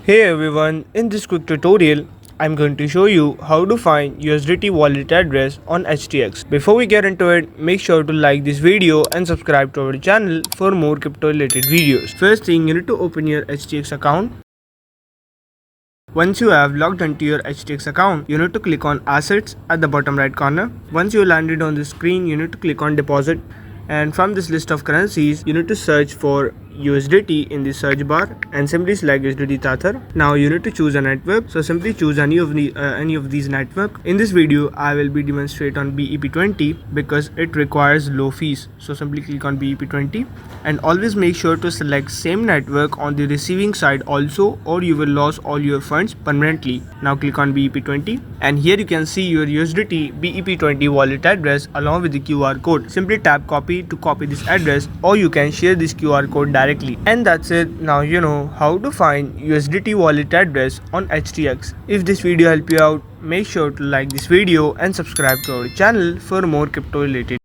Hey everyone, in this quick tutorial, I'm going to show you how to find USDT wallet address on HTX. Before we get into it, make sure to like this video and subscribe to our channel for more crypto related videos. First thing, you need to open your HTX account. Once you have logged into your HTX account, you need to click on Assets at the bottom right corner. Once you landed on the screen, you need to click on Deposit. And from this list of currencies, you need to search for USDT in the search bar and simply select USDT Tether. Now you need to choose a network, so simply choose any of these network. In this video, I will be demonstrate on BEP20 because it requires low fees. So simply click on BEP20 and always make sure to select same network on the receiving side also, or you will lose all your funds permanently. Now click on BEP20 and here you can see your USDT BEP20 wallet address along with the QR code. Simply tap copy to copy this address, or you can share this QR code directly. And that's it. Now you know how to find USDT wallet address on HTX. If this video helped you out, make sure to like this video and subscribe to our channel for more crypto related